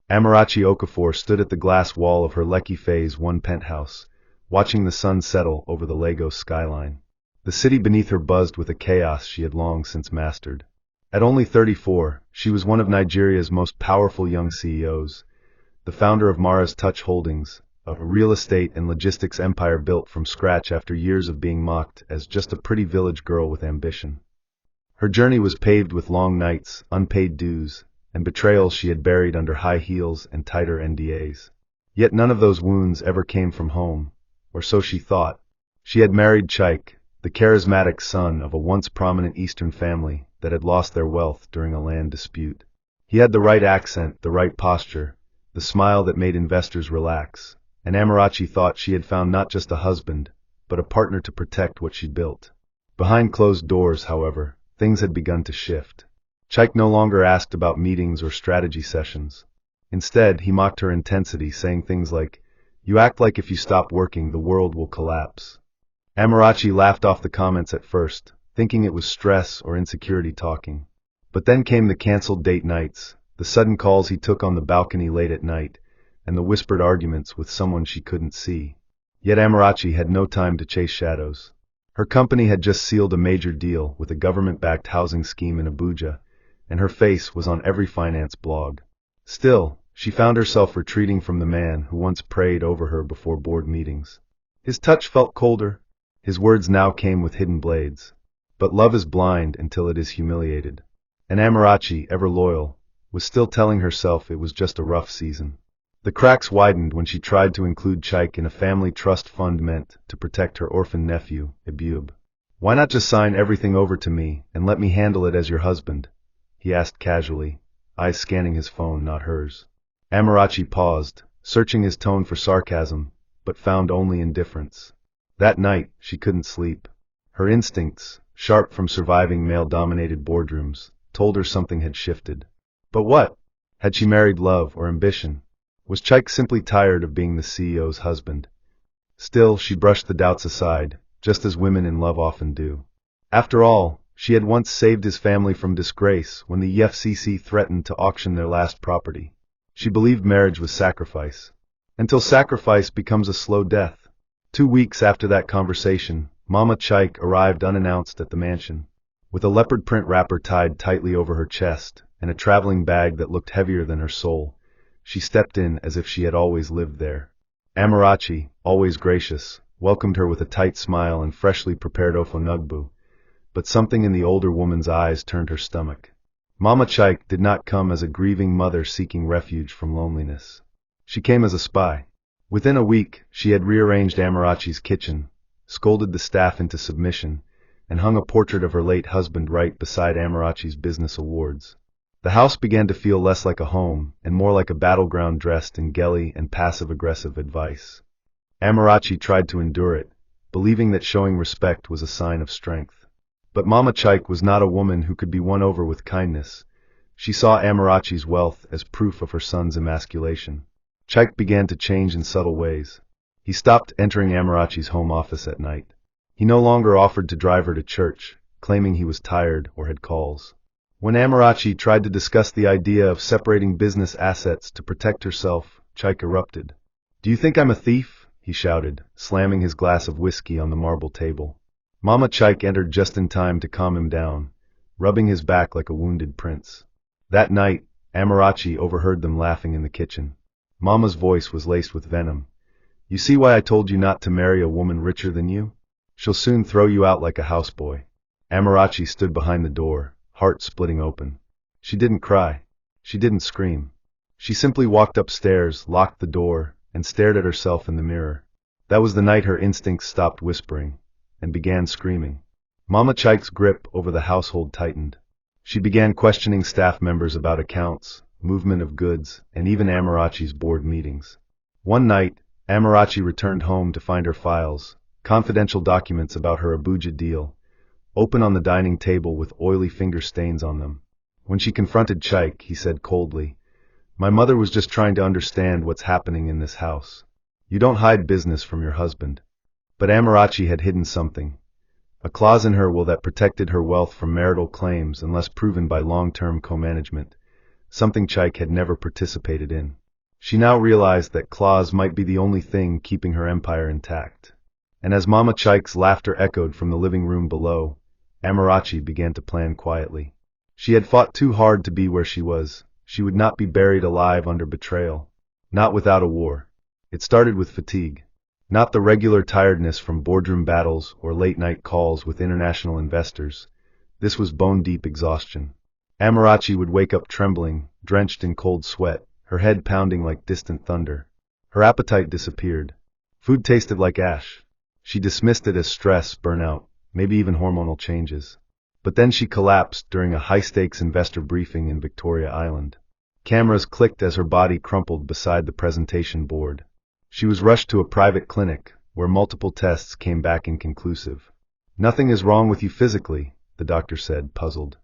Amarachi Okafor stood at the glass wall of her Lekki Phase 1 penthouse, watching the sun settle over the Lagos skyline. The city beneath her buzzed with a chaos she had long since mastered. At only 34, she was one of Nigeria's most powerful young CEOs, the founder of Mara's Touch Holdings, a real estate and logistics empire built from scratch after years of being mocked as just a pretty village girl with ambition. Her journey was paved with long nights, unpaid dues, and betrayals she had buried under high heels and tighter NDAs. Yet none of those wounds ever came from home, or so she thought. She had married Chike, the charismatic son of a once prominent Eastern family that had lost their wealth during a land dispute. He had the right accent, the right posture, the smile that made investors relax, and Amarachi thought she had found not just a husband, but a partner to protect what she built. Behind closed doors, however, things had begun to shift. Chike no longer asked about meetings or strategy sessions. Instead, he mocked her intensity, saying things like, "You act like if you stop working, the world will collapse." Amarachi laughed off the comments at first, thinking it was stress or insecurity talking. But then came the canceled date nights, the sudden calls he took on the balcony late at night, and the whispered arguments with someone she couldn't see. Yet Amarachi had no time to chase shadows. Her company had just sealed a major deal with a government-backed housing scheme in Abuja, and her face was on every finance blog. Still, she found herself retreating from the man who once prayed over her before board meetings. His touch felt colder. His words now came with hidden blades. But love is blind until it is humiliated. And Amarachi, ever loyal, was still telling herself it was just a rough season. The cracks widened when she tried to include Chike in a family trust fund meant to protect her orphan nephew, Ibub. "Why not just sign everything over to me and let me handle it as your husband?" he asked casually, eyes scanning his phone, not hers. Amarachi paused, searching his tone for sarcasm, but found only indifference. That night, she couldn't sleep. Her instincts, sharp from surviving male-dominated boardrooms, told her something had shifted. But what? Had she married love or ambition? Was Chike simply tired of being the CEO's husband? Still, she brushed the doubts aside, just as women in love often do. After all, she had once saved his family from disgrace when the EFCC threatened to auction their last property. She believed marriage was sacrifice. Until sacrifice becomes a slow death. 2 weeks after that conversation, Mama Chike arrived unannounced at the mansion. With a leopard print wrapper tied tightly over her chest, and a traveling bag that looked heavier than her soul, she stepped in as if she had always lived there. Amarachi, always gracious, welcomed her with a tight smile and freshly prepared ofonugbu, but something in the older woman's eyes turned her stomach. Mama Chike did not come as a grieving mother seeking refuge from loneliness. She came as a spy. Within a week, she had rearranged Amarachi's kitchen, scolded the staff into submission, and hung a portrait of her late husband right beside Amarachi's business awards. The house began to feel less like a home and more like a battleground dressed in gelly and passive-aggressive advice. Amarachi tried to endure it, believing that showing respect was a sign of strength. But Mama Chike was not a woman who could be won over with kindness. She saw Amarachi's wealth as proof of her son's emasculation. Chike began to change in subtle ways. He stopped entering Amarachi's home office at night. He no longer offered to drive her to church, claiming he was tired or had calls. When Amarachi tried to discuss the idea of separating business assets to protect herself, Chike erupted. "Do you think I'm a thief?" he shouted, slamming his glass of whiskey on the marble table. Mama Chike entered just in time to calm him down, rubbing his back like a wounded prince. That night, Amarachi overheard them laughing in the kitchen. Mama's voice was laced with venom. "You see why I told you not to marry a woman richer than you? She'll soon throw you out like a houseboy." Amarachi stood behind the door, heart splitting open. She didn't cry. She didn't scream. She simply walked upstairs, locked the door, and stared at herself in the mirror. That was the night her instincts stopped whispering and began screaming. Mama Chike's grip over the household tightened. She began questioning staff members about accounts, movement of goods, and even Amarachi's board meetings. One night, Amarachi returned home to find her files, confidential documents about her Abuja deal, open on the dining table with oily finger stains on them. When she confronted Chike, he said coldly, "My mother was just trying to understand what's happening in this house. You don't hide business from your husband." But Amarachi had hidden something. A clause in her will that protected her wealth from marital claims unless proven by long-term co-management. something Chike had never participated in. She now realized that claws might be the only thing keeping her empire intact. And as Mama Chike's laughter echoed from the living room below, Amarachi began to plan quietly. She had fought too hard to be where she was. She would not be buried alive under betrayal. Not without a war. It started with fatigue. Not the regular tiredness from boardroom battles or late-night calls with international investors. This was bone-deep exhaustion. Amarachi would wake up trembling, drenched in cold sweat, her head pounding like distant thunder. Her appetite disappeared. Food tasted like ash. She dismissed it as stress, burnout, maybe even hormonal changes. But then she collapsed during a high-stakes investor briefing in Victoria Island. Cameras clicked as her body crumpled beside the presentation board. She was rushed to a private clinic, where multiple tests came back inconclusive. "Nothing is wrong with you physically," the doctor said, puzzled.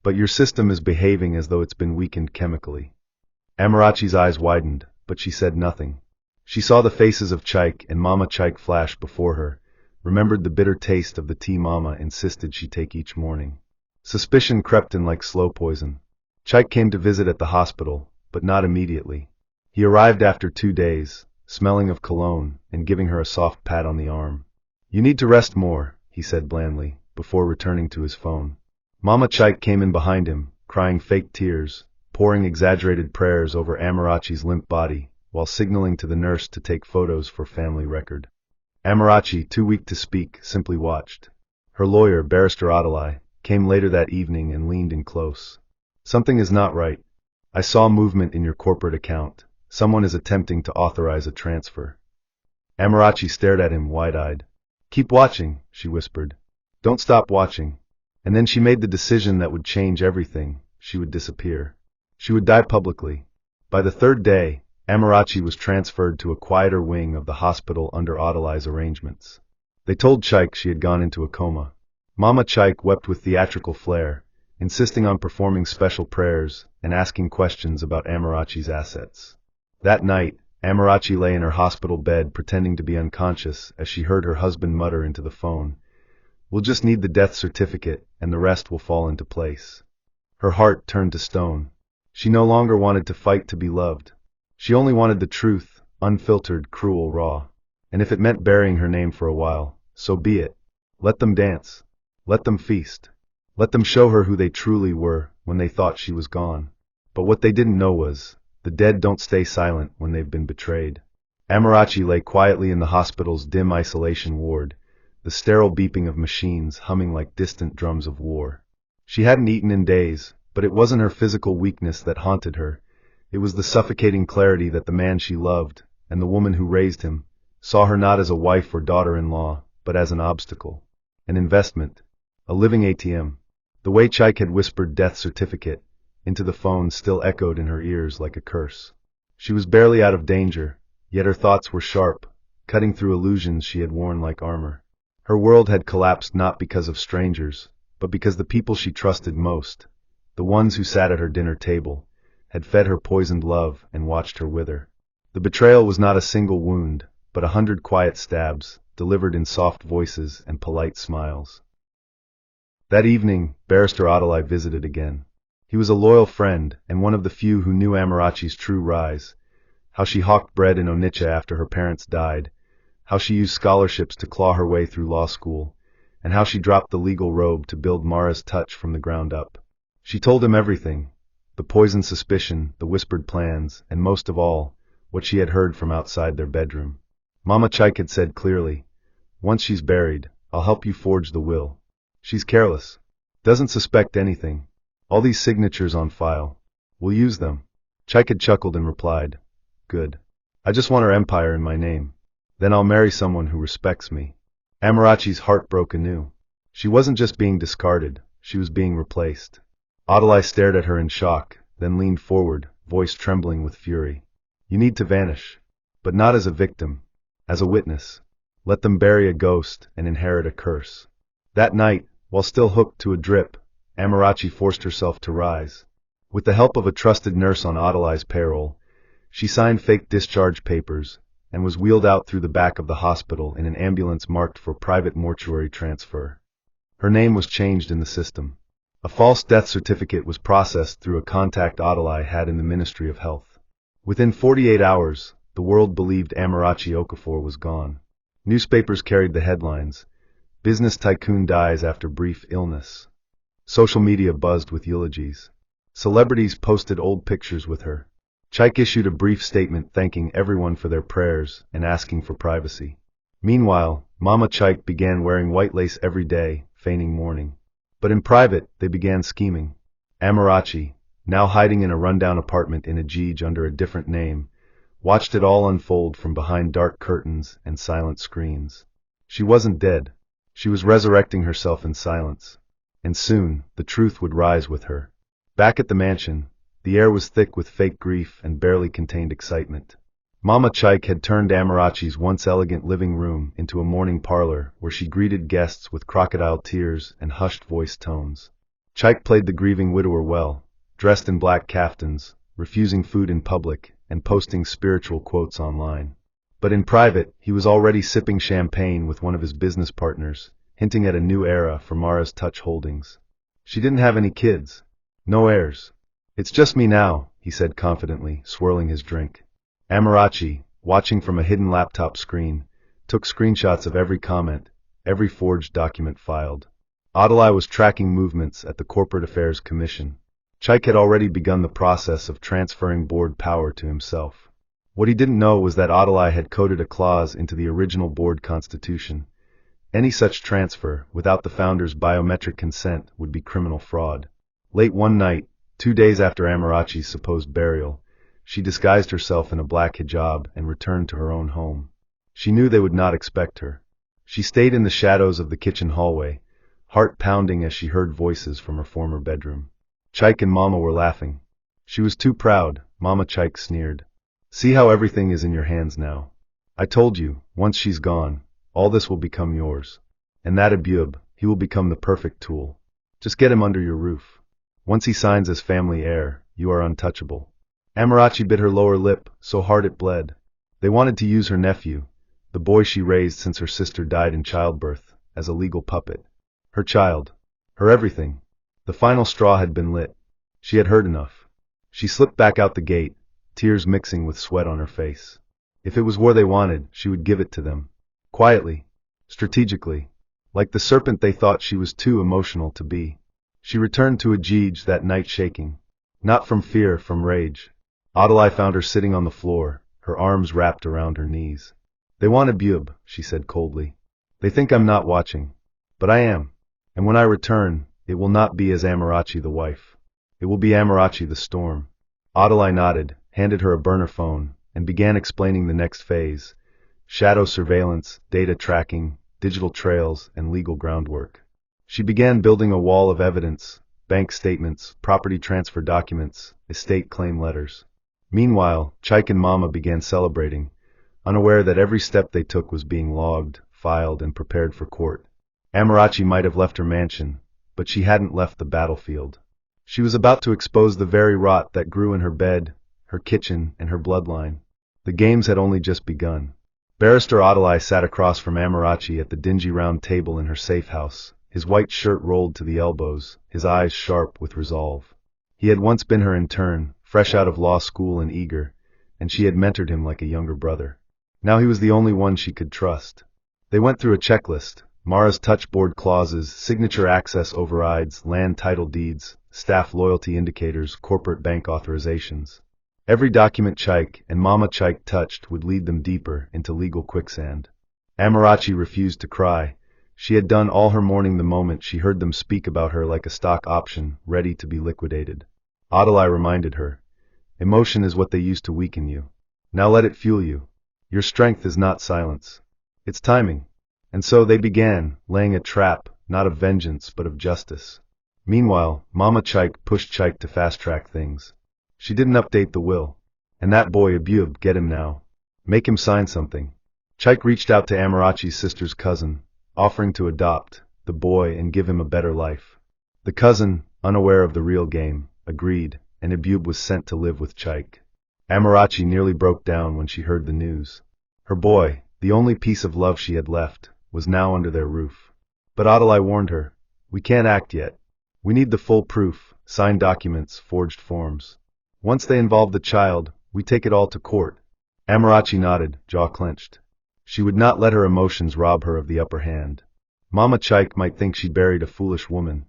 "But your system is behaving as though it's been weakened chemically." Amarachi's eyes widened, but she said nothing. She saw the faces of Chike and Mama Chike flash before her, remembered the bitter taste of the tea Mama insisted she take each morning. Suspicion crept in like slow poison. Chike came to visit at the hospital, but not immediately. He arrived after 2 days, smelling of cologne and giving her a soft pat on the arm. "You need to rest more," he said blandly, before returning to his phone. Mama Chike came in behind him, crying fake tears, pouring exaggerated prayers over Amarachi's limp body, while signaling to the nurse to take photos for family record. Amarachi, too weak to speak, simply watched. Her lawyer, Barrister Adalai, came later that evening and leaned in close. "Something is not right. I saw movement in your corporate account. Someone is attempting to authorize a transfer." Amarachi stared at him wide-eyed. "Keep watching," she whispered. "Don't stop watching." And then she made the decision that would change everything. She would disappear. She would die publicly. By the 3rd day, Amarachi was transferred to a quieter wing of the hospital under Adalai's arrangements. They told Chike she had gone into a coma. Mama Chike wept with theatrical flair, insisting on performing special prayers and asking questions about Amarachi's assets. That night, Amarachi lay in her hospital bed pretending to be unconscious as she heard her husband mutter into the phone, "We'll just need the death certificate and the rest will fall into place." Her heart turned to stone. She no longer wanted to fight to be loved. She only wanted the truth, unfiltered, cruel, raw. And if it meant burying her name for a while, so be it. Let them dance. Let them feast. Let them show her who they truly were when they thought she was gone. But what they didn't know was, the dead don't stay silent when they've been betrayed. Amarachi lay quietly in the hospital's dim isolation ward, the sterile beeping of machines humming like distant drums of war. She hadn't eaten in days, but it wasn't her physical weakness that haunted her. It was the suffocating clarity that the man she loved, and the woman who raised him, saw her not as a wife or daughter-in-law, but as an obstacle, an investment, a living ATM. The way Chike had whispered death certificate into the phone still echoed in her ears like a curse. She was barely out of danger, yet her thoughts were sharp, cutting through illusions she had worn like armor. Her world had collapsed not because of strangers, but because the people she trusted most, the ones who sat at her dinner table, had fed her poisoned love and watched her wither. The betrayal was not a single wound, but 100 quiet stabs, delivered in soft voices and polite smiles. That evening, Barrister Adalai visited again. He was a loyal friend, and one of the few who knew Amarachi's true rise, how she hawked bread in Onitsha after her parents died, how she used scholarships to claw her way through law school, and how she dropped the legal robe to build Mara's touch from the ground up. She told him everything, the poisoned suspicion, the whispered plans, and most of all, what she had heard from outside their bedroom. Mama Chike had said clearly, "Once she's buried, I'll help you forge the will. She's careless. Doesn't suspect anything. All these signatures on file. We'll use them." Chike had chuckled and replied, "Good. I just want her empire in my name. Then I'll marry someone who respects me." Amarachi's heart broke anew. She wasn't just being discarded, she was being replaced. Adalai stared at her in shock, then leaned forward, voice trembling with fury. "You need to vanish. But not as a victim. As a witness. Let them bury a ghost and inherit a curse." That night, while still hooked to a drip, Amarachi forced herself to rise. With the help of a trusted nurse on Adalai's payroll, she signed fake discharge papers and was wheeled out through the back of the hospital in an ambulance marked for private mortuary transfer. Her name was changed in the system. A false death certificate was processed through a contact Adalai had in the Ministry of Health. Within 48 hours, the world believed Amarachi Okafor was gone. Newspapers carried the headlines, "Business tycoon dies after brief illness." Social media buzzed with eulogies. Celebrities posted old pictures with her. Chike issued a brief statement thanking everyone for their prayers and asking for privacy. Meanwhile, Mama Chike began wearing white lace every day, feigning mourning. But in private, they began scheming. Amarachi, now hiding in a rundown apartment in Ajij under a different name, watched it all unfold from behind dark curtains and silent screens. She wasn't dead. She was resurrecting herself in silence. And soon, the truth would rise with her. Back at the mansion, the air was thick with fake grief and barely contained excitement. Mama Chike had turned Amarachi's once elegant living room into a morning parlor where she greeted guests with crocodile tears and hushed voice tones. Chike played the grieving widower well, dressed in black kaftans, refusing food in public, and posting spiritual quotes online. But in private, he was already sipping champagne with one of his business partners, hinting at a new era for Mara's Touch Holdings. She didn't have any kids. No heirs. "It's just me now," he said confidently, swirling his drink. Amarachi, watching from a hidden laptop screen, took screenshots of every comment, every forged document filed. Adalai was tracking movements at the Corporate Affairs Commission. Chike had already begun the process of transferring board power to himself. What he didn't know was that Adalai had coded a clause into the original board constitution. Any such transfer, without the founder's biometric consent, would be criminal fraud. Late one night, 2 days after Amarachi's supposed burial, she disguised herself in a black hijab and returned to her own home. She knew they would not expect her. She stayed in the shadows of the kitchen hallway, heart pounding as she heard voices from her former bedroom. Chike and Mama were laughing. She was too proud, Mama Chike sneered. "See how everything is in your hands now. I told you, once she's gone, all this will become yours. And that Abub, he will become the perfect tool. Just get him under your roof. Once he signs as family heir, you are untouchable." Amarachi bit her lower lip, so hard it bled. They wanted to use her nephew, the boy she raised since her sister died in childbirth, as a legal puppet. Her child. Her everything. The final straw had been lit. She had heard enough. She slipped back out the gate, tears mixing with sweat on her face. If it was where they wanted, she would give it to them. Quietly. Strategically. Like the serpent they thought she was too emotional to be. She returned to Ajij that night shaking. Not from fear, from rage. Adalai found her sitting on the floor, her arms wrapped around her knees. "They want Abub," she said coldly. "They think I'm not watching. But I am. And when I return, it will not be as Amarachi the wife. It will be Amarachi the storm." Adalai nodded, handed her a burner phone, and began explaining the next phase: shadow surveillance, data tracking, digital trails, and legal groundwork. She began building a wall of evidence: bank statements, property transfer documents, estate claim letters. Meanwhile, Chike and Mama began celebrating, unaware that every step they took was being logged, filed, and prepared for court. Amarachi might have left her mansion, but she hadn't left the battlefield. She was about to expose the very rot that grew in her bed, her kitchen, and her bloodline. The games had only just begun. Barrister Adalai sat across from Amarachi at the dingy round table in her safe house, his white shirt rolled to the elbows, his eyes sharp with resolve. He had once been her intern, fresh out of law school and eager, and she had mentored him like a younger brother. Now he was the only one she could trust. They went through a checklist: Mara's touchboard clauses, signature access overrides, land title deeds, staff loyalty indicators, corporate bank authorizations. Every document Chike and Mama Chike touched would lead them deeper into legal quicksand. Amarachi refused to cry. She had done all her mourning the moment she heard them speak about her like a stock option, ready to be liquidated. Adalai reminded her, "Emotion is what they use to weaken you. Now let it fuel you. Your strength is not silence. It's timing." And so they began, laying a trap, not of vengeance but of justice. Meanwhile, Mama Chike pushed Chike to fast-track things. She didn't update the will. "And that boy Abub, get him now. Make him sign something." Chike reached out to Amarachi's sister's cousin, offering to adopt the boy and give him a better life. The cousin, unaware of the real game, agreed, and Abub was sent to live with Chike. Amarachi nearly broke down when she heard the news. Her boy, the only piece of love she had left, was now under their roof. But Adalai warned her, "We can't act yet. We need the full proof, signed documents, forged forms. Once they involve the child, we take it all to court. Amarachi nodded, jaw clenched. She would not let her emotions rob her of the upper hand. Mama Chike might think she buried a foolish woman,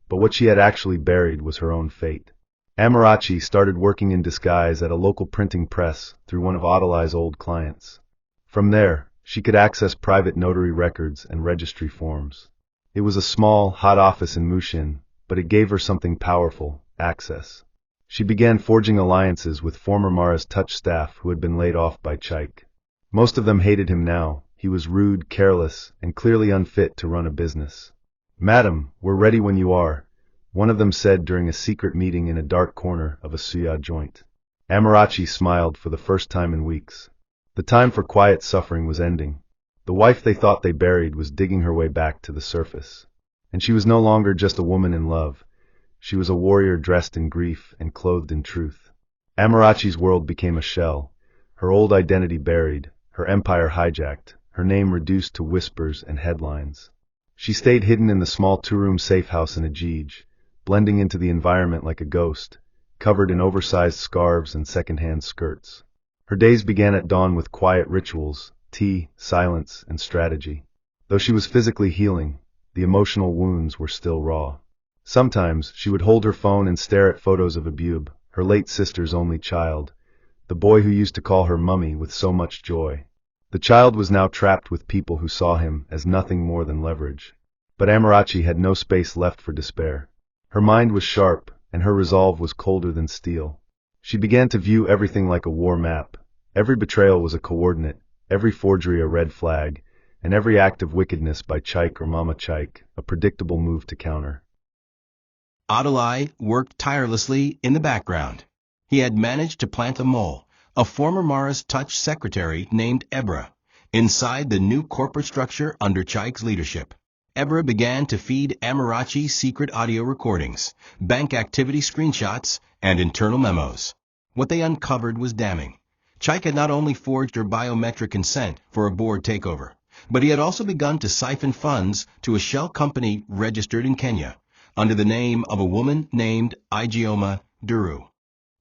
but what she had actually buried was her own fate. Amarachi started working in disguise at a local printing press through one of Adalai's old clients. From there, she could access private notary records and registry forms. It was a small, hot office in Mushin, but it gave her something powerful: access. She began forging alliances with former Mara's touch staff who had been laid off by Chike. Most of them hated him now. He was rude, careless, and clearly unfit to run a business. "Madam, we're ready when you are," one of them said during a secret meeting in a dark corner of a suya joint. Amarachi smiled for the first time in weeks. The time for quiet suffering was ending. The wife they thought they buried was digging her way back to the surface. And she was no longer just a woman in love. She was a warrior dressed in grief and clothed in truth. Amarachi's world became a shell, her old identity buried, her empire hijacked, her name reduced to whispers and headlines. She stayed hidden in the small two-room safe house in Ajij, blending into the environment like a ghost, covered in oversized scarves and second-hand skirts. Her days began at dawn with quiet rituals, tea, silence, and strategy. Though she was physically healing, the emotional wounds were still raw. Sometimes she would hold her phone and stare at photos of Abub, her late sister's only child, the boy who used to call her mummy with so much joy. The child was now trapped with people who saw him as nothing more than leverage. But Amarachi had no space left for despair. Her mind was sharp, and her resolve was colder than steel. She began to view everything like a war map. Every betrayal was a coordinate, every forgery a red flag, and every act of wickedness by Chike or Mama Chike a predictable move to counter. Adalai worked tirelessly in the background. He had managed to plant a mole, a former Mara's touch secretary named Ebra, inside the new corporate structure under Chike's leadership. Ebra began to feed Amarachi secret audio recordings, bank activity screenshots, and internal memos. What they uncovered was damning. Chike had not only forged her biometric consent for a board takeover, but he had also begun to siphon funds to a shell company registered in Kenya, under the name of a woman named Ijeoma Duru.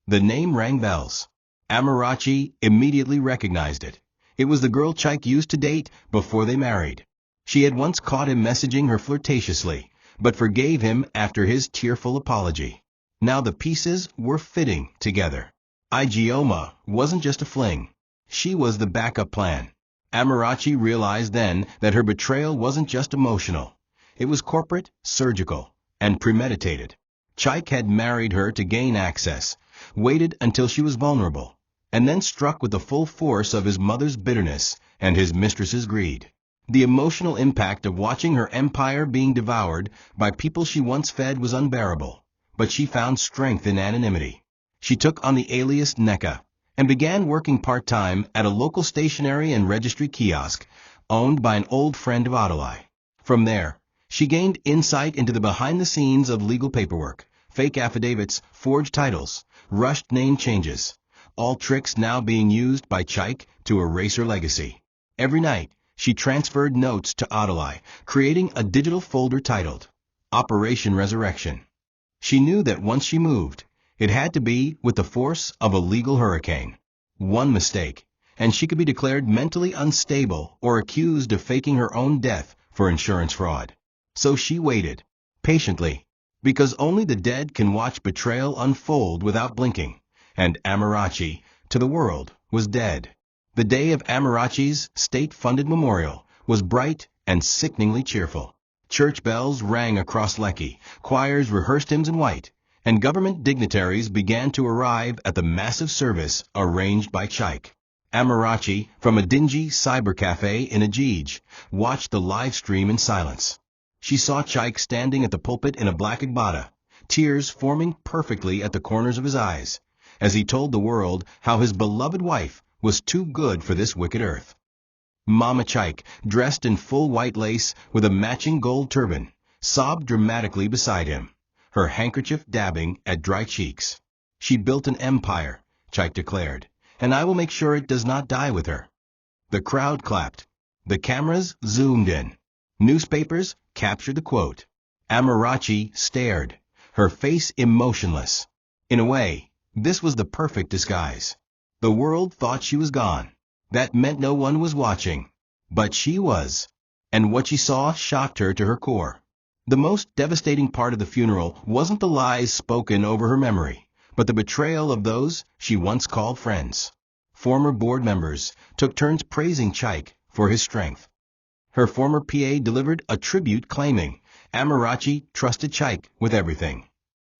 The name rang bells. Amarachi immediately recognized it. It was the girl Chike used to date before they married. She had once caught him messaging her flirtatiously, but forgave him after his tearful apology. Now the pieces were fitting together. Ijeoma wasn't just a fling. She was the backup plan. Amarachi realized then that her betrayal wasn't just emotional. It was corporate, surgical, and premeditated. Chike had married her to gain access, waited until she was vulnerable, and then struck with the full force of his mother's bitterness and his mistress's greed. The emotional impact of watching her empire being devoured by people she once fed was unbearable, but she found strength in anonymity. She took on the alias Neka and began working part-time at a local stationery and registry kiosk owned by an old friend of Adalai. From there, she gained insight into the behind-the-scenes of legal paperwork, fake affidavits, forged titles, rushed name changes, all tricks now being used by Chike to erase her legacy. Every night, she transferred notes to Adalai, creating a digital folder titled Operation Resurrection. She knew that once she moved, it had to be with the force of a legal hurricane. One mistake, and she could be declared mentally unstable or accused of faking her own death for insurance fraud. So she waited, patiently, because only the dead can watch betrayal unfold without blinking, and Amarachi, to the world, was dead. The day of Amarachi's state-funded memorial was bright and sickeningly cheerful. Church bells rang across Lekki, choirs rehearsed hymns in white, and government dignitaries began to arrive at the massive service arranged by Chike. Amarachi, from a dingy cyber cafe in Ajij, watched the live stream in silence. She saw Chike standing at the pulpit in a black agbada, tears forming perfectly at the corners of his eyes, as he told the world how his beloved wife was too good for this wicked earth. Mama Chike, dressed in full white lace with a matching gold turban, sobbed dramatically beside him, her handkerchief dabbing at dry cheeks. She built an empire, Chike declared, and I will make sure it does not die with her. The crowd clapped. The cameras zoomed in. Newspapers captured the quote. Amarachi stared, her face emotionless. In a way, this was the perfect disguise. The world thought she was gone. That meant no one was watching. But she was. And what she saw shocked her to her core. The most devastating part of the funeral wasn't the lies spoken over her memory, but the betrayal of those she once called friends. Former board members took turns praising Chike for his strength. Her former PA delivered a tribute claiming Amarachi trusted Chike with everything.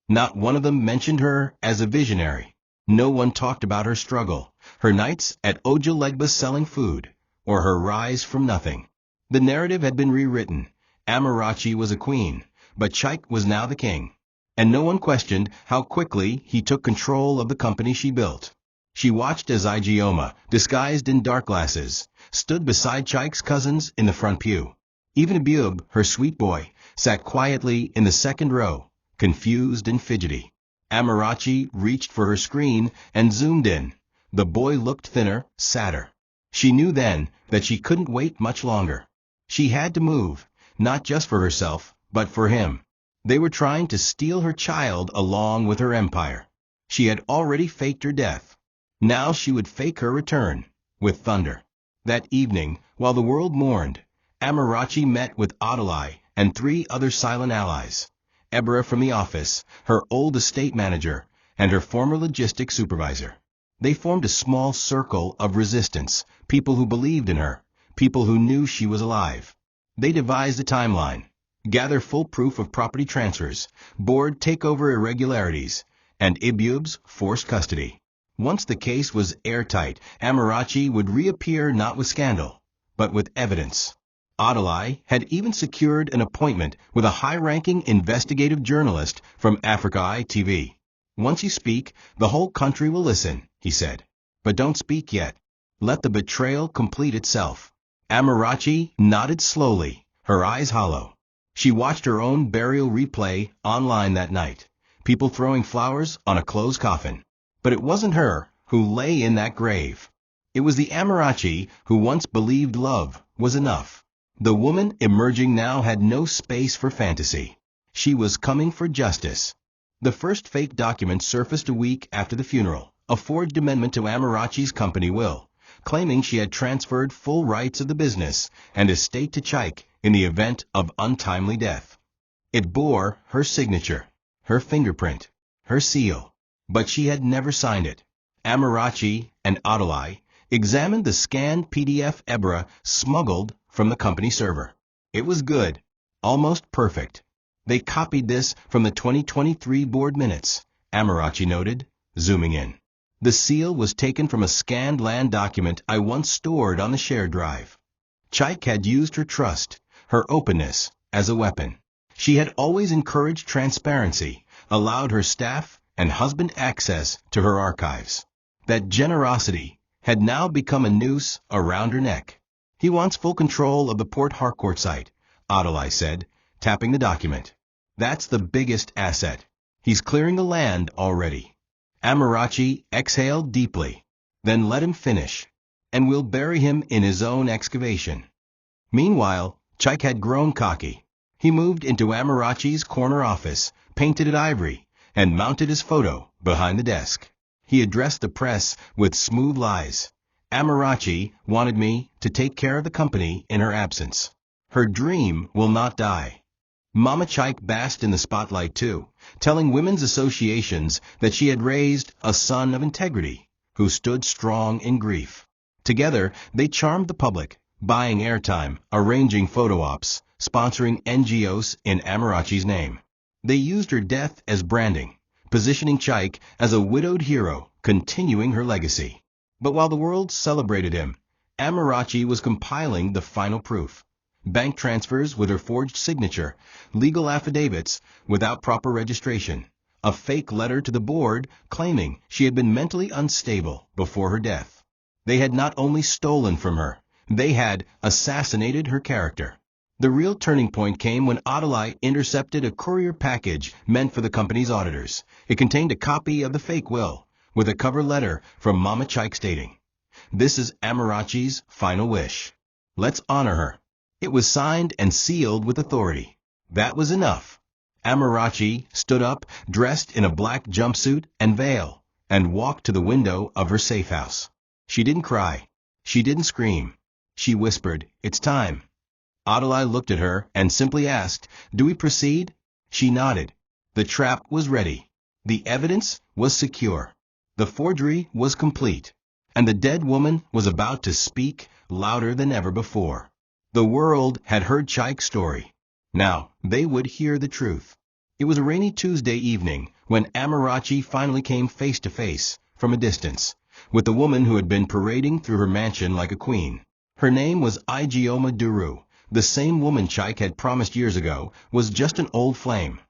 Not one of them mentioned her as a visionary. No one talked about her struggle, her nights at Ojulegba selling food, or her rise from nothing. The narrative had been rewritten. Amarachi was a queen, but Chike was now the king. And no one questioned how quickly he took control of the company she built. She watched as Igioma, disguised in dark glasses, stood beside Chike's cousins in the front pew. Even Abub, her sweet boy, sat quietly in the second row, confused and fidgety. Amarachi reached for her screen and zoomed in. The boy looked thinner, sadder. She knew then that she couldn't wait much longer. She had to move, not just for herself, but for him. They were trying to steal her child along with her empire. She had already faked her death. Now she would fake her return, with thunder. That evening, while the world mourned, Amarachi met with Adalai and 3 other silent allies. Ebra from the office, her old estate manager, and her former logistics supervisor. They formed a small circle of resistance, people who believed in her, people who knew she was alive. They devised a timeline, gather full proof of property transfers, board takeover irregularities, and Ibub's forced custody. Once the case was airtight, Amarachi would reappear not with scandal, but with evidence. Adalai had even secured an appointment with a high-ranking investigative journalist from Africa Eye TV. Once you speak, the whole country will listen, he said. But don't speak yet. Let the betrayal complete itself. Amarachi nodded slowly, her eyes hollow. She watched her own burial replay online that night, people throwing flowers on a closed coffin. But it wasn't her who lay in that grave. It was the Amarachi who once believed love was enough. The woman emerging now had no space for fantasy. She was coming for justice. The first fake document surfaced a week after the funeral, a forged amendment to Amarachi's company will, claiming she had transferred full rights of the business and estate to Chike in the event of untimely death. It bore her signature, her fingerprint, her seal, but she had never signed it. Amarachi and Adalai examined the scanned PDF Ebra smuggled from the company server. It was good, almost perfect. They copied this from the 2023 board minutes, Amarachi noted, zooming in. The seal was taken from a scanned land document I once stored on the shared drive. Chike had used her trust, her openness, as a weapon. She had always encouraged transparency, allowed her staff and husband access to her archives. That generosity had now become a noose around her neck. He wants full control of the Port Harcourt site, Adalai said, tapping the document. That's the biggest asset. He's clearing the land already. Amarachi exhaled deeply. Then let him finish, and we'll bury him in his own excavation. Meanwhile, Chike had grown cocky. He moved into Amarachi's corner office, painted it ivory, and mounted his photo behind the desk. He addressed the press with smooth lies. Amarachi wanted me to take care of the company in her absence. Her dream will not die. Mama Chike basked in the spotlight too, telling women's associations that she had raised a son of integrity, who stood strong in grief. Together, they charmed the public, buying airtime, arranging photo ops, sponsoring NGOs in Amarachi's name. They used her death as branding, positioning Chike as a widowed hero, continuing her legacy. But while the world celebrated him, Amarachi was compiling the final proof. Bank transfers with her forged signature, legal affidavits without proper registration, a fake letter to the board claiming she had been mentally unstable before her death. They had not only stolen from her, they had assassinated her character. The real turning point came when Adalai intercepted a courier package meant for the company's auditors. It contained a copy of the fake will, with a cover letter from Mama Chike stating, "This is Amarachi's final wish. Let's honor her." It was signed and sealed with authority. That was enough. Amarachi stood up, dressed in a black jumpsuit and veil, and walked to the window of her safe house. She didn't cry. She didn't scream. She whispered, "It's time." Adalai looked at her and simply asked, "Do we proceed?" She nodded. The trap was ready. The evidence was secure. The forgery was complete. And the dead woman was about to speak louder than ever before. The world had heard Chike's story. Now they would hear the truth. It was a rainy Tuesday evening when Amarachi finally came face to face, from a distance, with the woman who had been parading through her mansion like a queen. Her name was Ijeoma Duru. The same woman Chike had promised years ago was just an old flame.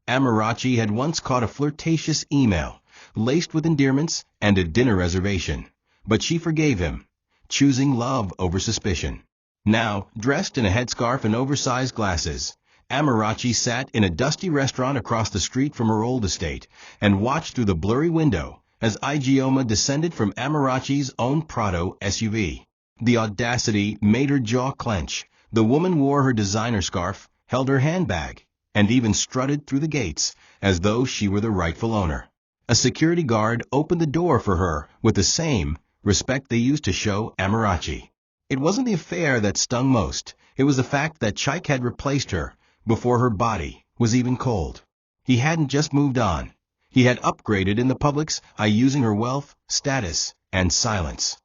Amarachi had once caught a flirtatious email, laced with endearments and a dinner reservation. But she forgave him, choosing love over suspicion. Now, dressed in a headscarf and oversized glasses, Amarachi sat in a dusty restaurant across the street from her old estate and watched through the blurry window as Ijeoma descended from Amarachi's own Prado SUV. The audacity made her jaw clench. The woman wore her designer scarf, held her handbag, and even strutted through the gates as though she were the rightful owner. A security guard opened the door for her with the same respect they used to show Amarachi. It wasn't the affair that stung most. It was the fact that Chike had replaced her before her body was even cold. He hadn't just moved on. He had upgraded in the public's eye using her wealth, status, and silence.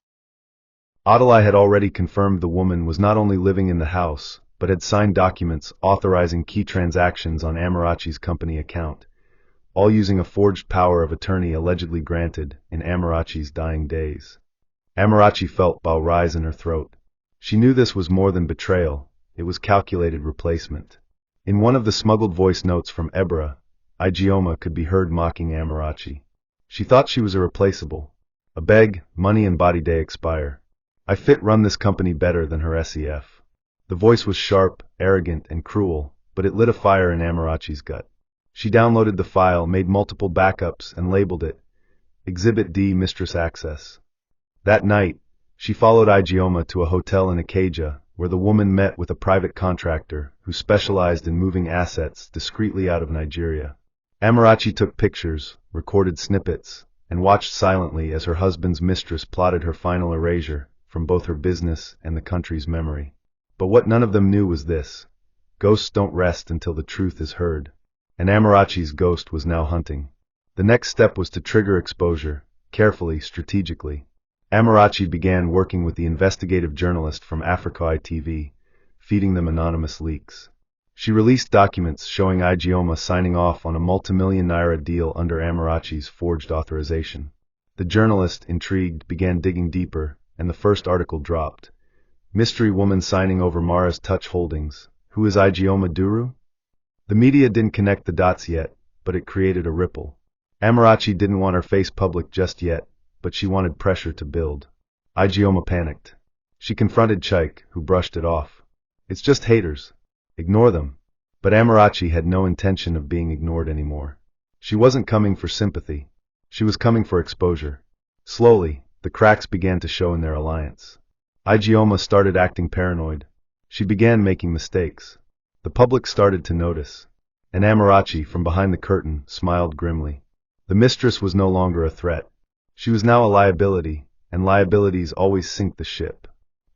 Adalai had already confirmed the woman was not only living in the house, but had signed documents authorizing key transactions on Amarachi's company account, all using a forged power of attorney allegedly granted in Amarachi's dying days. Amarachi felt bile rise in her throat. She knew this was more than betrayal, it was calculated replacement. In one of the smuggled voice notes from Ebra, Ijeoma could be heard mocking Amarachi. She thought she was irreplaceable. "A beg, money and body day expire. I fit run this company better than her SEF." The voice was sharp, arrogant, and cruel, but it lit a fire in Amarachi's gut. She downloaded the file, made multiple backups, and labeled it Exhibit D Mistress Access. That night, she followed Ijeoma to a hotel in Ikeja, where the woman met with a private contractor who specialized in moving assets discreetly out of Nigeria. Amarachi took pictures, recorded snippets, and watched silently as her husband's mistress plotted her final erasure from both her business and the country's memory. But what none of them knew was this: ghosts don't rest until the truth is heard. And Amarachi's ghost was now hunting. The next step was to trigger exposure, carefully, strategically. Amarachi began working with the investigative journalist from Africa ITV, feeding them anonymous leaks. She released documents showing Ijeoma signing off on a multimillion naira deal under Amarachi's forged authorization. The journalist, intrigued, began digging deeper, and the first article dropped. Mystery woman signing over Mara's Touch Holdings. Who is Ijeoma Duru? The media didn't connect the dots yet, but it created a ripple. Amarachi didn't want her face public just yet, but she wanted pressure to build. Ijeoma panicked. She confronted Chike, who brushed it off. "It's just haters. Ignore them." But Amarachi had no intention of being ignored anymore. She wasn't coming for sympathy. She was coming for exposure. Slowly, the cracks began to show in their alliance. Ijeoma started acting paranoid. She began making mistakes. The public started to notice. And Amarachi, from behind the curtain, smiled grimly. The mistress was no longer a threat. She was now a liability, and liabilities always sink the ship.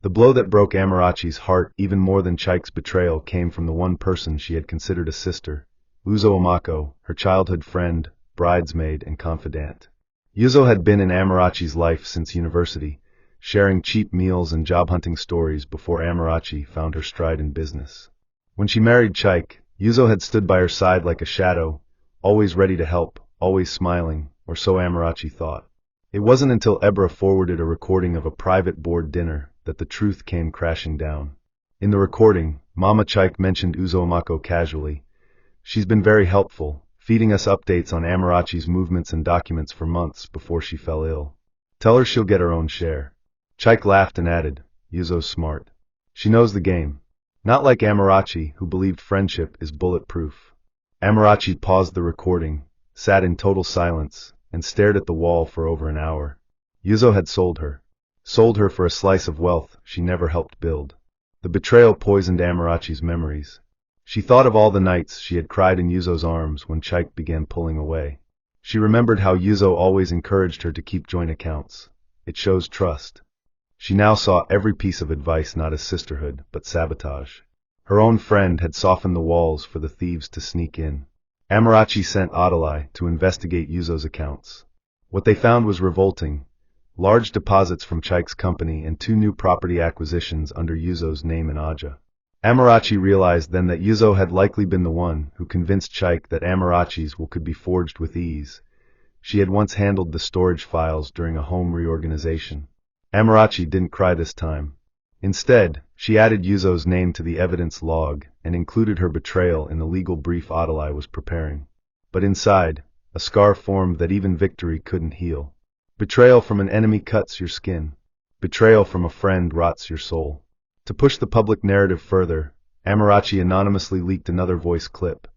The blow that broke Amarachi's heart even more than Chike's betrayal came from the one person she had considered a sister, Uzo Amako, her childhood friend, bridesmaid, and confidant. Uzo had been in Amarachi's life since university, sharing cheap meals and job-hunting stories before Amarachi found her stride in business. When she married Chike, Uzo had stood by her side like a shadow, always ready to help, always smiling, or so Amarachi thought. It wasn't until Ebra forwarded a recording of a private board dinner that the truth came crashing down. In the recording, Mama Chike mentioned Uzo Amako casually. "She's been very helpful, feeding us updates on Amarachi's movements and documents for months before she fell ill. Tell her she'll get her own share." Chike laughed and added, "Uzo's smart. She knows the game. Not like Amarachi, who believed friendship is bulletproof." Amarachi paused the recording, sat in total silence, and stared at the wall for over an hour. Uzo had sold her for a slice of wealth she never helped build. The betrayal poisoned Amarachi's memories. She thought of all the nights she had cried in Yuzo's arms when Chike began pulling away. She remembered how Yuzo always encouraged her to keep joint accounts. It shows trust. She now saw every piece of advice not as sisterhood, but sabotage. Her own friend had softened the walls for the thieves to sneak in. Amarachi sent Adalai to investigate Yuzo's accounts. What they found was revolting. Large deposits from Chike's company and 2 new property acquisitions under Yuzo's name in Aja. Amarachi realized then that Yuzo had likely been the one who convinced Chike that Amarachi's will could be forged with ease. She had once handled the storage files during a home reorganization. Amarachi didn't cry this time. Instead, she added Yuzo's name to the evidence log and included her betrayal in the legal brief Adalai was preparing. But inside, a scar formed that even victory couldn't heal. Betrayal from an enemy cuts your skin. Betrayal from a friend rots your soul. To push the public narrative further, Amarachi anonymously leaked another voice clip,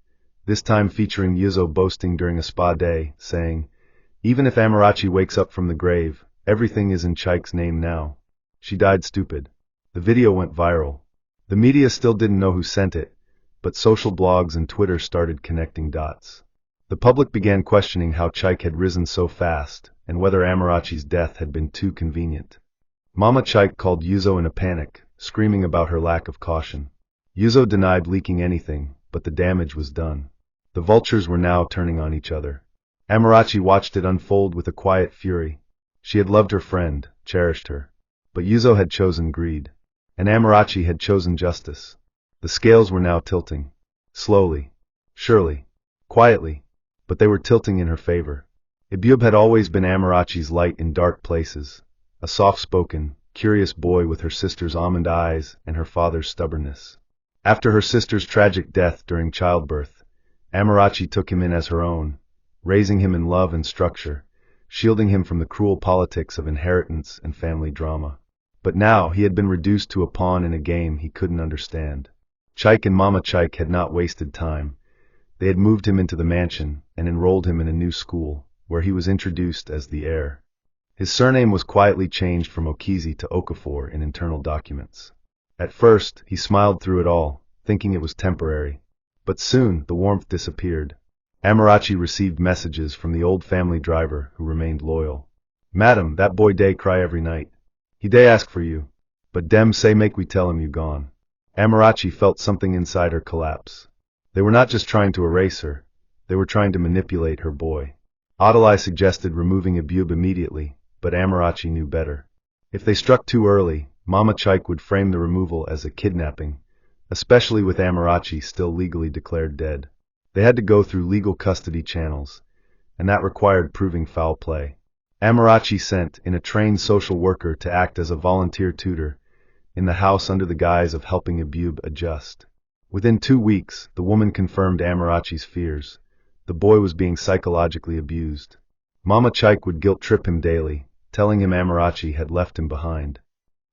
this time featuring Yuzo boasting during a spa day, saying, "Even if Amarachi wakes up from the grave, everything is in Chike's name now. She died stupid." The video went viral. The media still didn't know who sent it, but social blogs and Twitter started connecting dots. The public began questioning how Chike had risen so fast, and whether Amarachi's death had been too convenient. Mama Chike called Yuzo in a panic, screaming about her lack of caution. Yuzo denied leaking anything, but the damage was done. The vultures were now turning on each other. Amarachi watched it unfold with a quiet fury. She had loved her friend, cherished her. But Yuzo had chosen greed. And Amarachi had chosen justice. The scales were now tilting. Slowly. Surely. Quietly. But they were tilting in her favor. Ibube had always been Amarachi's light in dark places. A soft-spoken, curious boy with her sister's almond eyes and her father's stubbornness. After her sister's tragic death during childbirth, Amarachi took him in as her own, raising him in love and structure, shielding him from the cruel politics of inheritance and family drama. But now he had been reduced to a pawn in a game he couldn't understand. Chike and Mama Chike had not wasted time. They had moved him into the mansion and enrolled him in a new school, where he was introduced as the heir. His surname was quietly changed from Okizi to Okafor in internal documents. At first, he smiled through it all, thinking it was temporary. But soon, the warmth disappeared. Amarachi received messages from the old family driver who remained loyal. "Madam, that boy day cry every night. He day ask for you. But dem say make we tell him you gone." Amarachi felt something inside her collapse. They were not just trying to erase her, they were trying to manipulate her boy. Adalai suggested removing Ibube immediately, but Amarachi knew better. If they struck too early, Mama Chike would frame the removal as a kidnapping, especially with Amarachi still legally declared dead. They had to go through legal custody channels, and that required proving foul play. Amarachi sent in a trained social worker to act as a volunteer tutor in the house under the guise of helping Ibube adjust. Within 2 weeks, the woman confirmed Amarachi's fears. The boy was being psychologically abused. Mama Chike would guilt-trip him daily, telling him Amarachi had left him behind.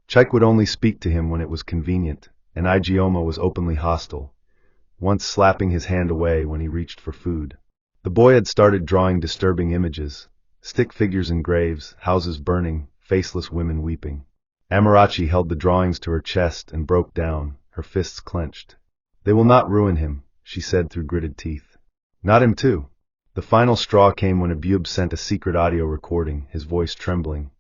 Chike would only speak to him when it was convenient, and Igioma was openly hostile, once slapping his hand away when he reached for food. The boy had started drawing disturbing images, stick figures in graves, houses burning, faceless women weeping. Amarachi held the drawings to her chest and broke down, her fists clenched. "They will not ruin him," she said through gritted teeth. "Not him too." The final straw came when Ibube sent a secret audio recording, his voice trembling.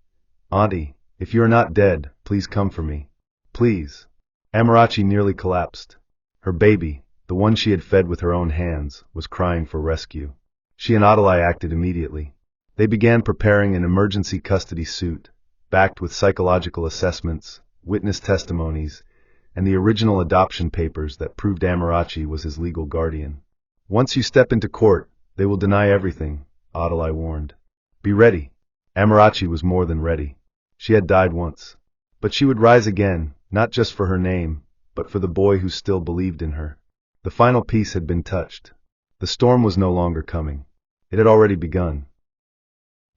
"Auntie, if you are not dead, please come for me. Please." Amarachi nearly collapsed. Her baby, the one she had fed with her own hands, was crying for rescue. She and Adalai acted immediately. They began preparing an emergency custody suit, backed with psychological assessments, witness testimonies, and the original adoption papers that proved Amarachi was his legal guardian. "Once you step into court, they will deny everything," Adalai warned. "Be ready." Amarachi was more than ready. She had died once. But she would rise again, not just for her name, but for the boy who still believed in her. The final piece had been touched. The storm was no longer coming. It had already begun.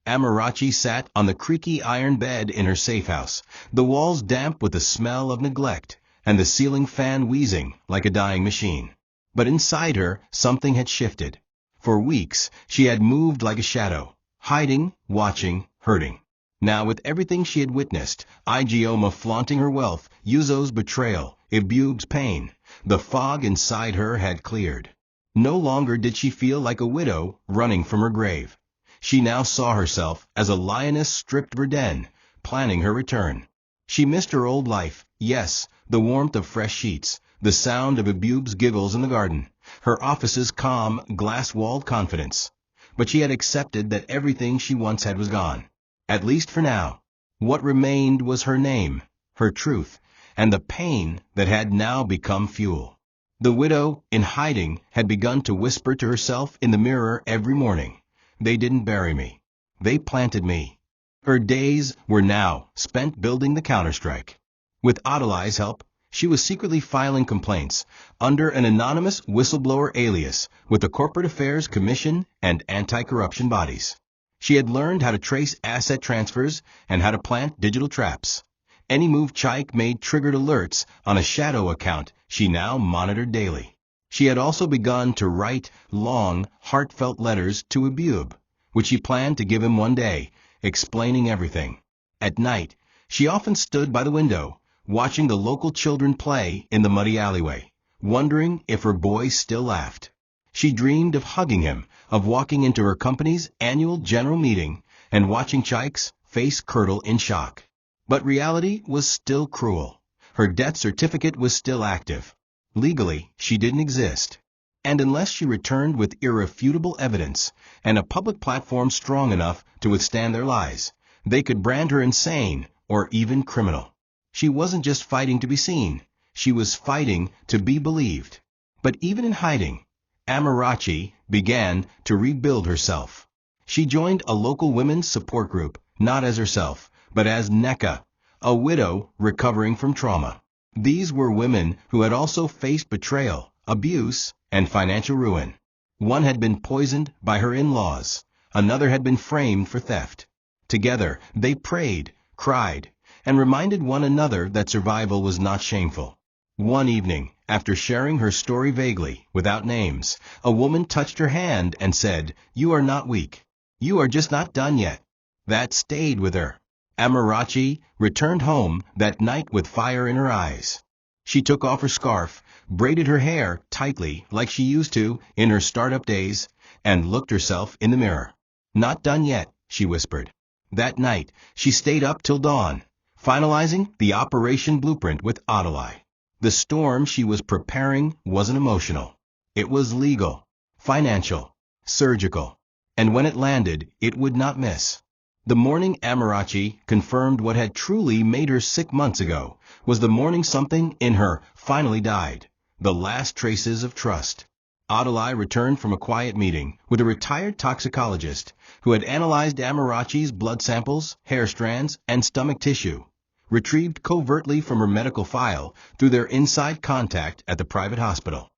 Amarachi sat on the creaky iron bed in her safe house, the walls damp with the smell of neglect, and the ceiling fan wheezing like a dying machine. But inside her, something had shifted. For weeks, she had moved like a shadow, hiding, watching, hurting. Now, with everything she had witnessed, Igioma flaunting her wealth, Yuzo's betrayal, Ibube's pain, The fog inside her had cleared. No longer did she feel like a widow running from her grave. She now saw herself as a lioness stripped of her den, planning her return. She missed her old life, yes, the warmth of fresh sheets, the sound of Abube's giggles in the garden, her office's calm, glass-walled confidence. But she had accepted that everything she once had was gone, at least for now. What remained was her name, her truth, and the pain that had now become fuel. The widow, in hiding, had begun to whisper to herself in the mirror every morning, "They didn't bury me. They planted me." Her days were now spent building the counterstrike. With Adeli's help, she was secretly filing complaints under an anonymous whistleblower alias with the Corporate Affairs Commission and anti-corruption bodies. She had learned how to trace asset transfers and how to plant digital traps. Any move Chike made triggered alerts on a shadow account she now monitored daily. She had also begun to write long, heartfelt letters to Abube, which she planned to give him one day, explaining everything. At night, she often stood by the window, watching the local children play in the muddy alleyway, wondering if her boy still laughed. She dreamed of hugging him, of walking into her company's annual general meeting, and watching Chike's face curdle in shock. But reality was still cruel. Her death certificate was still active. Legally, she didn't exist. And unless she returned with irrefutable evidence and a public platform strong enough to withstand their lies, they could brand her insane or even criminal. She wasn't just fighting to be seen. She was fighting to be believed. But even in hiding, Amarachi began to rebuild herself. She joined a local women's support group, not as herself, but as Neka, a widow recovering from trauma. These were women who had also faced betrayal, abuse, and financial ruin. One had been poisoned by her in-laws. Another had been framed for theft. Together, they prayed, cried, and reminded one another that survival was not shameful. One evening, after sharing her story vaguely, without names, a woman touched her hand and said, "You are not weak. You are just not done yet." That stayed with her. Amarachi returned home that night with fire in her eyes. She took off her scarf, braided her hair tightly like she used to in her startup days, and looked herself in the mirror. "Not done yet," she whispered. That night, she stayed up till dawn, finalizing the operation blueprint with Adeli. The storm she was preparing wasn't emotional. It was legal, financial, surgical. And when it landed, it would not miss. The morning Amarachi confirmed what had truly made her sick months ago was the morning something in her finally died, the last traces of trust. Adeli returned from a quiet meeting with a retired toxicologist who had analyzed Amarachi's blood samples, hair strands, and stomach tissue, retrieved covertly from her medical file through their inside contact at the private hospital.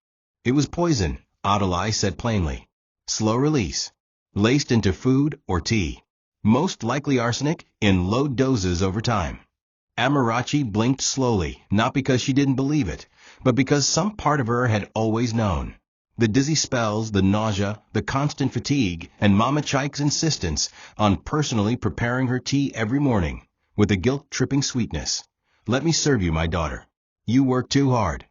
It was poison, Adeli said plainly. Slow release, laced into food or tea. Most likely arsenic in low doses over time. Amarachi blinked slowly, not because she didn't believe it, but because some part of her had always known. The dizzy spells, the nausea, the constant fatigue, and Mama Chike's insistence on personally preparing her tea every morning, with a guilt-tripping sweetness. "Let me serve you, my daughter. You work too hard."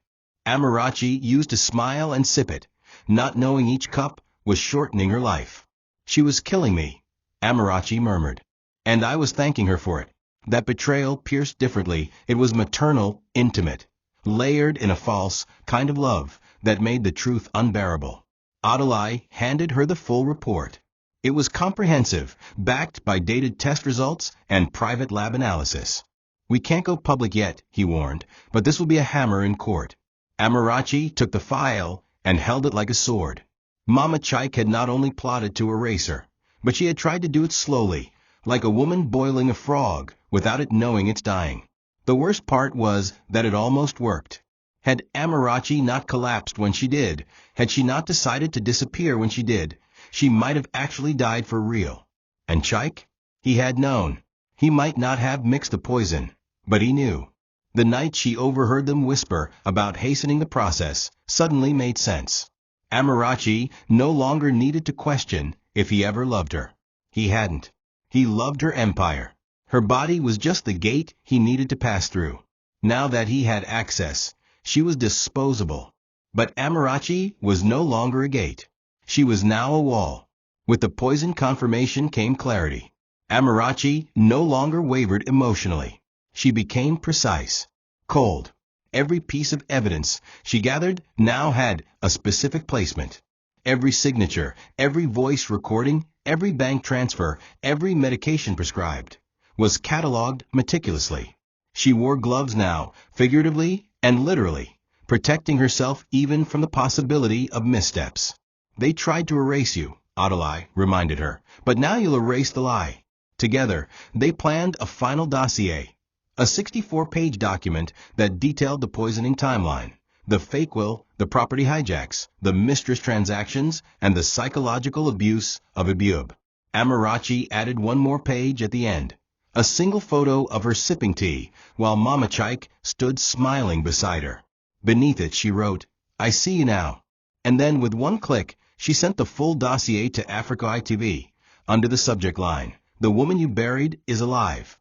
Amarachi used to smile and sip it, not knowing each cup was shortening her life. "She was killing me," Amarachi murmured. "And I was thanking her for it." That betrayal pierced differently. It was maternal, intimate, layered in a false kind of love that made the truth unbearable. Adeli handed her the full report. It was comprehensive, backed by dated test results and private lab analysis. "We can't go public yet," he warned, "but this will be a hammer in court." Amarachi took the file and held it like a sword. Mama Chike had not only plotted to erase her, but she had tried to do it slowly, like a woman boiling a frog without it knowing it's dying. The worst part was that it almost worked. Had Amarachi not collapsed when she did, had she not decided to disappear when she did, she might have actually died for real. And Chike? He had known. He might not have mixed the poison, but he knew. The night she overheard them whisper about hastening the process suddenly made sense. Amarachi no longer needed to question if he ever loved her. He hadn't. He loved her empire. Her body was just the gate he needed to pass through. Now that he had access, She was disposable. But Amarachi was no longer a gate. She was now a wall. With the poison confirmation came clarity. Amarachi no longer wavered emotionally. She became precise, cold. Every piece of evidence she gathered now had a specific placement. Every signature, every voice recording, every bank transfer, every medication prescribed was catalogued meticulously. She wore gloves now, figuratively and literally, protecting herself even from the possibility of missteps. They tried to erase you, Adalai reminded her, but now you'll erase the lie. Together, they planned a final dossier, a 64-page document that detailed the poisoning timeline, the fake will, the property hijacks, the mistress transactions, and the psychological abuse of Abub. Amarachi added one more page at the end, a single photo of her sipping tea, while Mama Chike stood smiling beside her. Beneath it she wrote, "I see you now." And then with one click, she sent the full dossier to Africa ITV, under the subject line, "The woman you buried is alive."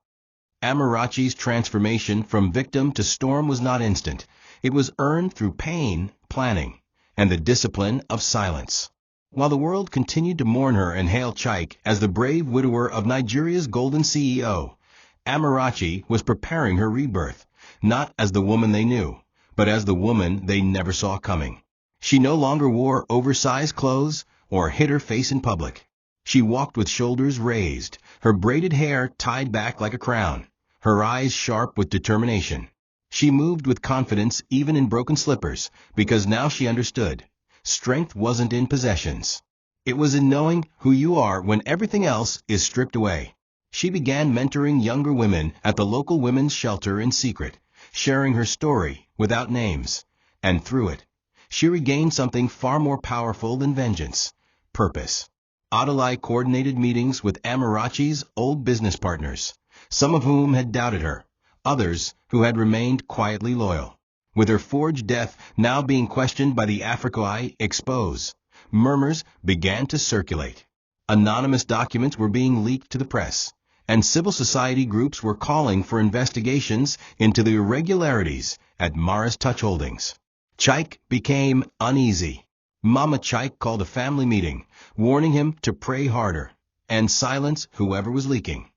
Amarachi's transformation from victim to storm was not instant. It was earned through pain, planning, and the discipline of silence. While the world continued to mourn her and hail Chike as the brave widower of Nigeria's golden CEO, Amarachi was preparing her rebirth, not as the woman they knew, but as the woman they never saw coming. She no longer wore oversized clothes or hid her face in public. She walked with shoulders raised, her braided hair tied back like a crown, her eyes sharp with determination. She moved with confidence even in broken slippers, because now she understood. Strength wasn't in possessions. It was in knowing who you are when everything else is stripped away. She began mentoring younger women at the local women's shelter in secret, sharing her story without names. And through it, she regained something far more powerful than vengeance: purpose. Adalai coordinated meetings with Amarachi's old business partners, some of whom had doubted her, others who had remained quietly loyal. With her forged death now being questioned by the Africa Expose, murmurs began to circulate. Anonymous documents were being leaked to the press, and civil society groups were calling for investigations into the irregularities at Mara's Touch Holdings. Chike became uneasy. Mama Chike called a family meeting, warning him to pray harder and silence whoever was leaking.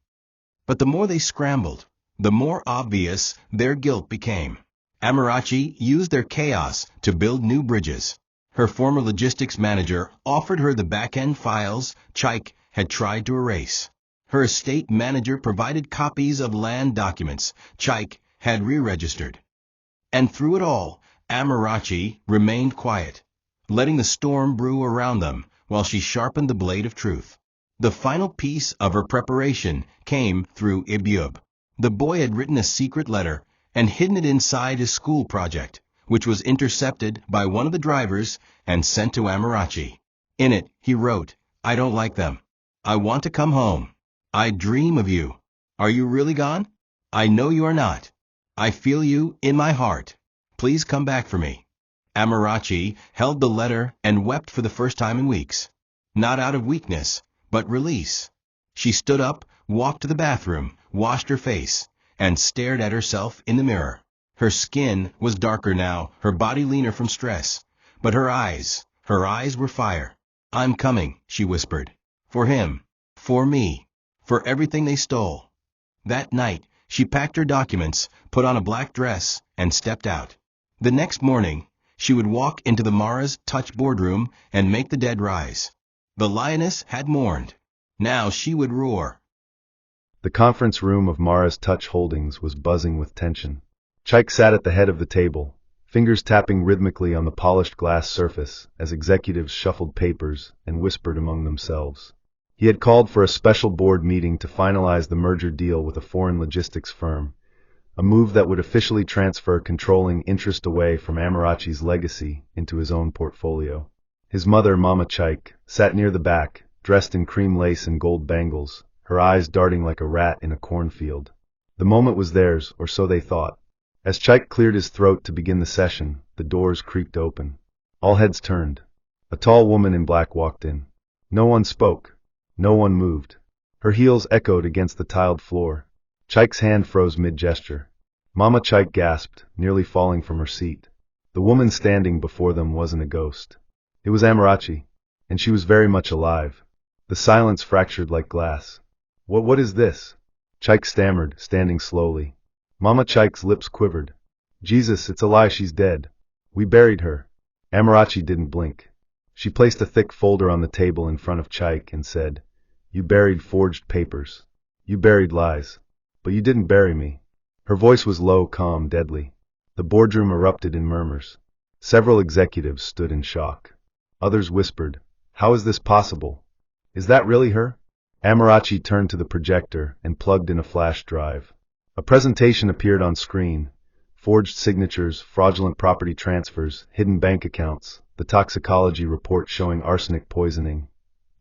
But the more they scrambled, the more obvious their guilt became. Amarachi used their chaos to build new bridges. Her former logistics manager offered her the back-end files Chike had tried to erase. Her estate manager provided copies of land documents Chike had re-registered. And through it all, Amarachi remained quiet, letting the storm brew around them while she sharpened the blade of truth. The final piece of her preparation came through Abub. The boy had written a secret letter and hidden it inside his school project, which was intercepted by one of the drivers and sent to Amarachi. In it, he wrote, "I don't like them. I want to come home. I dream of you. Are you really gone? I know you are not. I feel you in my heart. Please come back for me." Amarachi held the letter and wept for the first time in weeks. Not out of weakness, but release. She stood up, walked to the bathroom, washed her face, and stared at herself in the mirror. Her skin was darker now, her body leaner from stress. But her eyes were fire. "I'm coming," she whispered. "For him. For me. For everything they stole." That night, she packed her documents, put on a black dress, and stepped out. The next morning, she would walk into the Mara's Touch boardroom and make the dead rise. The lioness had mourned. Now she would roar. The conference room of Mara's Touch Holdings was buzzing with tension. Chike sat at the head of the table, fingers tapping rhythmically on the polished glass surface as executives shuffled papers and whispered among themselves. He had called for a special board meeting to finalize the merger deal with a foreign logistics firm, a move that would officially transfer controlling interest away from Amarachi's legacy into his own portfolio. His mother, Mama Chike, sat near the back, dressed in cream lace and gold bangles, her eyes darting like a rat in a cornfield. The moment was theirs, or so they thought. As Chike cleared his throat to begin the session, the doors creaked open. All heads turned. A tall woman in black walked in. No one spoke. No one moved. Her heels echoed against the tiled floor. Chike's hand froze mid-gesture. Mama Chike gasped, nearly falling from her seat. The woman standing before them wasn't a ghost. It was Amarachi, and she was very much alive. The silence fractured like glass. What is this? Chike stammered, standing slowly. Mama Chike's lips quivered. Jesus, it's a lie, she's dead. We buried her. Amarachi didn't blink. She placed a thick folder on the table in front of Chike and said, You buried forged papers. You buried lies. But you didn't bury me. Her voice was low, calm, deadly. The boardroom erupted in murmurs. Several executives stood in shock. Others whispered, How is this possible? Is that really her? Amarachi turned to the projector and plugged in a flash drive. A presentation appeared on screen. Forged signatures, fraudulent property transfers, hidden bank accounts, the toxicology report showing arsenic poisoning.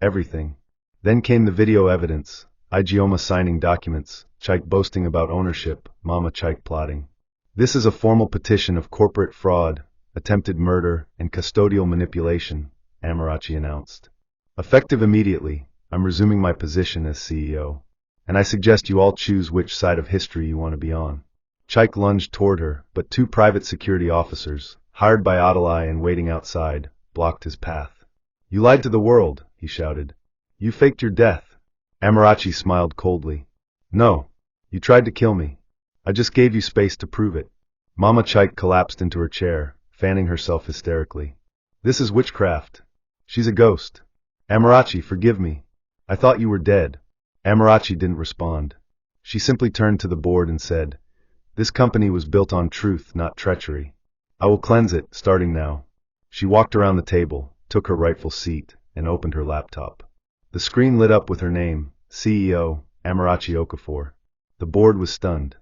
Everything. Then came the video evidence, Igioma signing documents, Chike boasting about ownership, Mama Chike plotting. This is a formal petition of corporate fraud, attempted murder, and custodial manipulation, Amarachi announced. Effective immediately, I'm resuming my position as CEO. And I suggest you all choose which side of history you want to be on. Chike lunged toward her, but two private security officers, hired by Adalai and waiting outside, blocked his path. You lied to the world, he shouted. You faked your death. Amarachi smiled coldly. No. You tried to kill me. I just gave you space to prove it. Mama Chike collapsed into her chair, fanning herself hysterically. This is witchcraft. She's a ghost. Amarachi, forgive me. I thought you were dead. Amarachi didn't respond. She simply turned to the board and said, This company was built on truth, not treachery. I will cleanse it, starting now. She walked around the table, took her rightful seat, and opened her laptop. The screen lit up with her name, CEO, Amarachi Okafor. The board was stunned.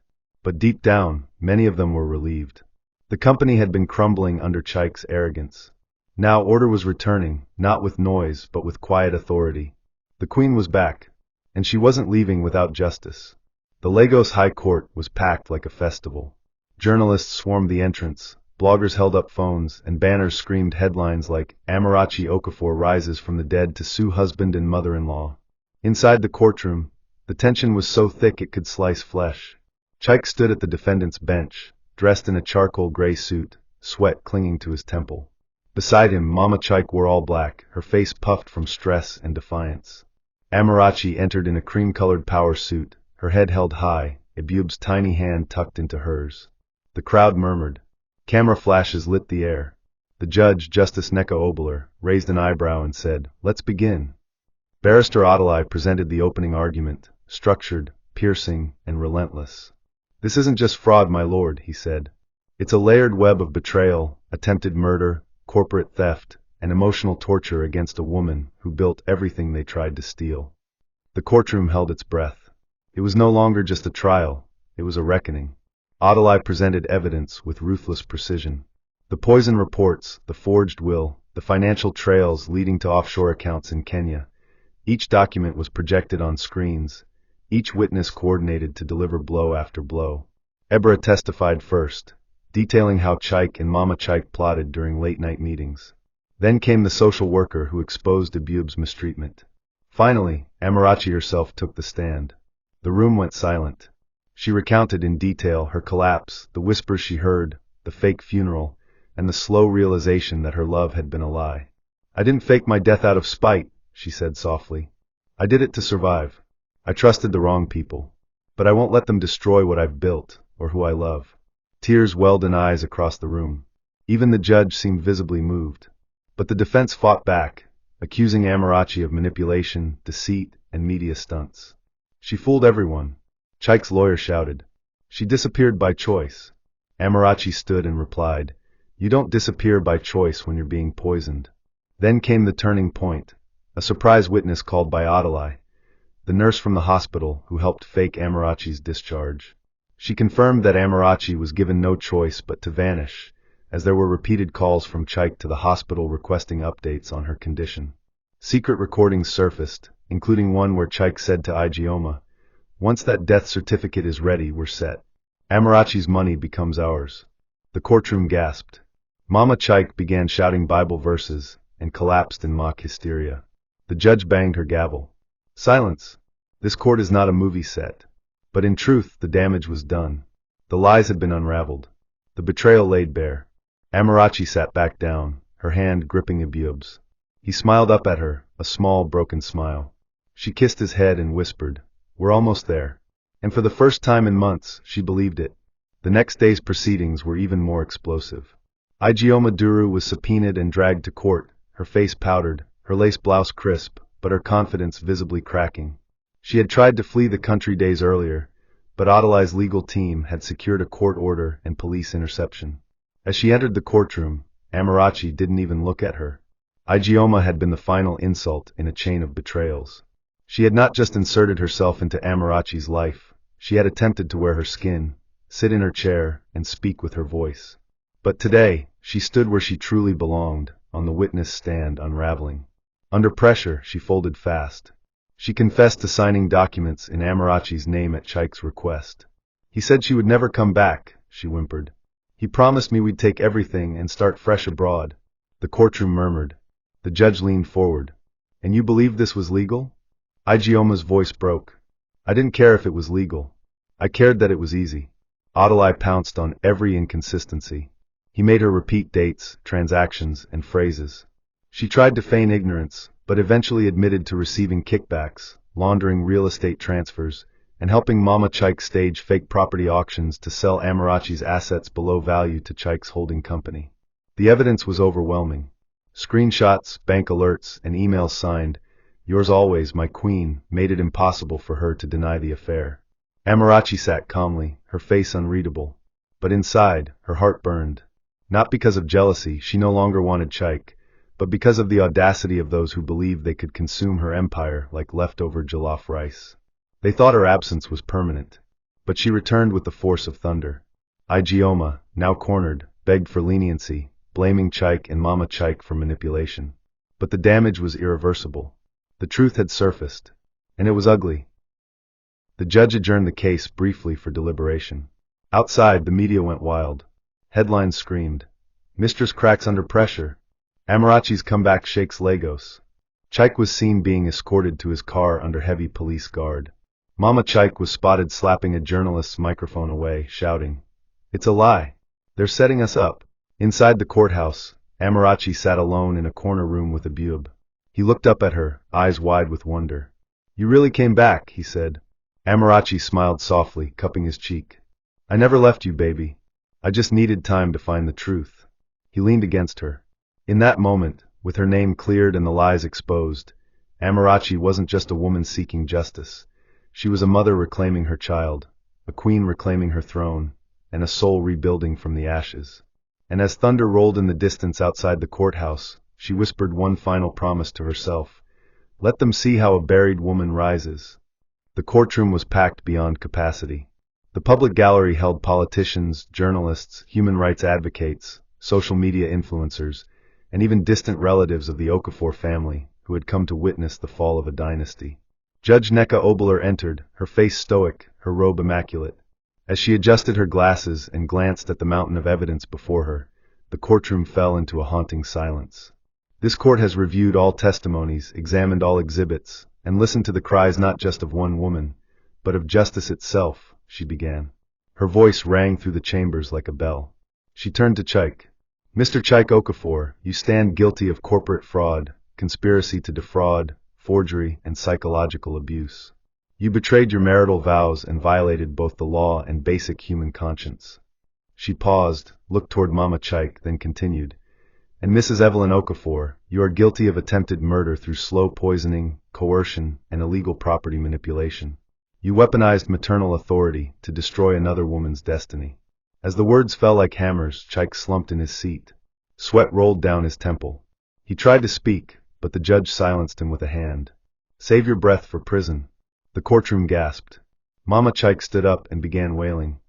But deep down, many of them were relieved. The company had been crumbling under Chike's arrogance. Now order was returning, not with noise, but with quiet authority. The queen was back, and she wasn't leaving without justice. The Lagos High Court was packed like a festival. Journalists swarmed the entrance, bloggers held up phones, and banners screamed headlines like, Amarachi Okafor rises from the dead to sue husband and mother-in-law. Inside the courtroom, the tension was so thick it could slice flesh. Chike stood at the defendant's bench, dressed in a charcoal gray suit, sweat clinging to his temple. Beside him, Mama Chike wore all black, her face puffed from stress and defiance. Amarachi entered in a cream-colored power suit, her head held high, Ebub's tiny hand tucked into hers. The crowd murmured. Camera flashes lit the air. The judge, Justice Neko Obler, raised an eyebrow and said, Let's begin. Barrister Adalai presented the opening argument, structured, piercing, and relentless. This isn't just fraud, my lord, he said. It's a layered web of betrayal, attempted murder, corporate theft, and emotional torture against a woman who built everything they tried to steal. The courtroom held its breath. It was no longer just a trial, it was a reckoning. Adalai presented evidence with ruthless precision. The poison reports, the forged will, the financial trails leading to offshore accounts in Kenya. Each document was projected on screens, each witness coordinated to deliver blow after blow. Ebra testified first, detailing how Chike and Mama Chike plotted during late-night meetings. Then came the social worker who exposed Ebub's mistreatment. Finally, Amarachi herself took the stand. The room went silent. She recounted in detail her collapse, the whispers she heard, the fake funeral, and the slow realization that her love had been a lie. I didn't fake my death out of spite, she said softly. I did it to survive. I trusted the wrong people. But I won't let them destroy what I've built, or who I love. Tears welled in eyes across the room. Even the judge seemed visibly moved. But the defense fought back, accusing Amarachi of manipulation, deceit, and media stunts. She fooled everyone. Chike's lawyer shouted. She disappeared by choice. Amarachi stood and replied, You don't disappear by choice when you're being poisoned. Then came the turning point, a surprise witness called by Adalai, the nurse from the hospital who helped fake Amarachi's discharge. She confirmed that Amarachi was given no choice but to vanish, as there were repeated calls from Chike to the hospital requesting updates on her condition. Secret recordings surfaced, including one where Chike said to Igioma, Once that death certificate is ready, we're set. Amarachi's money becomes ours. The courtroom gasped. Mama Chike began shouting Bible verses and collapsed in mock hysteria. The judge banged her gavel. Silence. This court is not a movie set. But in truth, the damage was done. The lies had been unraveled. The betrayal laid bare. Amarachi sat back down, her hand gripping Abuab's. He smiled up at her, a small, broken smile. She kissed his head and whispered, "We're almost there." And for the first time in months, she believed it. The next day's proceedings were even more explosive. Ijeoma Duru was subpoenaed and dragged to court, her face powdered, her lace blouse crisp, but her confidence visibly cracking. She had tried to flee the country days earlier, but Adeli's legal team had secured a court order and police interception. As she entered the courtroom, Amarachi didn't even look at her. Ijeoma had been the final insult in a chain of betrayals. She had not just inserted herself into Amarachi's life, she had attempted to wear her skin, sit in her chair, and speak with her voice. But today, she stood where she truly belonged, on the witness stand unraveling. Under pressure, she folded fast. She confessed to signing documents in Amarachi's name at Chike's request. "He said she would never come back," she whimpered. "He promised me we'd take everything and start fresh abroad." The courtroom murmured. The judge leaned forward. "And you believed this was legal?" Ijeoma's voice broke. "I didn't care if it was legal. I cared that it was easy." Adeli pounced on every inconsistency. He made her repeat dates, transactions, and phrases. She tried to feign ignorance, but eventually admitted to receiving kickbacks, laundering real estate transfers, and helping Mama Chike stage fake property auctions to sell Amarachi's assets below value to Chike's holding company. The evidence was overwhelming. Screenshots, bank alerts, and emails signed, "Yours always, my queen," made it impossible for her to deny the affair. Amarachi sat calmly, her face unreadable. But inside, her heart burned. Not because of jealousy, she no longer wanted Chike, but because of the audacity of those who believed they could consume her empire like leftover jollof rice. They thought her absence was permanent. But she returned with the force of thunder. Ijeoma, now cornered, begged for leniency, blaming Chike and Mama Chike for manipulation. But the damage was irreversible. The truth had surfaced. And it was ugly. The judge adjourned the case briefly for deliberation. Outside, the media went wild. Headlines screamed, "Mistress cracks under pressure. Amarachi's comeback shakes Lagos." Chike was seen being escorted to his car under heavy police guard. Mama Chike was spotted slapping a journalist's microphone away, shouting, "It's a lie. They're setting us up." Inside the courthouse, Amarachi sat alone in a corner room with Abuab. He looked up at her, eyes wide with wonder. "You really came back," he said. Amarachi smiled softly, cupping his cheek. "I never left you, baby. I just needed time to find the truth." He leaned against her. In that moment, with her name cleared and the lies exposed, Amarachi wasn't just a woman seeking justice. She was a mother reclaiming her child, a queen reclaiming her throne, and a soul rebuilding from the ashes. And as thunder rolled in the distance outside the courthouse, she whispered one final promise to herself. "Let them see how a buried woman rises." The courtroom was packed beyond capacity. The public gallery held politicians, journalists, human rights advocates, social media influencers, and even distant relatives of the Okafor family who had come to witness the fall of a dynasty. Judge Neka Obler entered, her face stoic, her robe immaculate. As she adjusted her glasses and glanced at the mountain of evidence before her, the courtroom fell into a haunting silence. "This court has reviewed all testimonies, examined all exhibits, and listened to the cries not just of one woman, but of justice itself," she began. Her voice rang through the chambers like a bell. She turned to Chike. "Mr. Chike Okafor, you stand guilty of corporate fraud, conspiracy to defraud, forgery, and psychological abuse. You betrayed your marital vows and violated both the law and basic human conscience." She paused, looked toward Mama Chike, then continued. "And Mrs. Evelyn Okafor, you are guilty of attempted murder through slow poisoning, coercion, and illegal property manipulation. You weaponized maternal authority to destroy another woman's destiny." As the words fell like hammers, Chike slumped in his seat. Sweat rolled down his temple. He tried to speak, but the judge silenced him with a hand. "Save your breath for prison." The courtroom gasped. Mama Chike stood up and began wailing.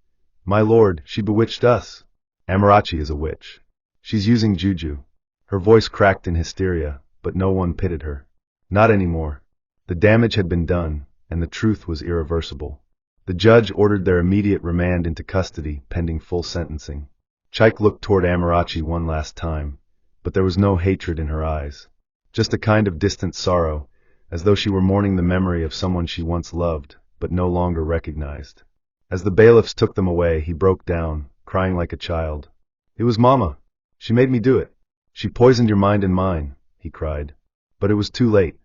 "My lord, she bewitched us." "Amarachi is a witch. She's using juju." Her voice cracked in hysteria, but no one pitied her. Not anymore. The damage had been done, and the truth was irreversible. The judge ordered their immediate remand into custody, pending full sentencing. Chike looked toward Amarachi one last time, but there was no hatred in her eyes. Just a kind of distant sorrow, as though she were mourning the memory of someone she once loved, but no longer recognized. As the bailiffs took them away, he broke down, crying like a child. "It was Mama. She made me do it. She poisoned your mind and mine, he cried. But it was too late.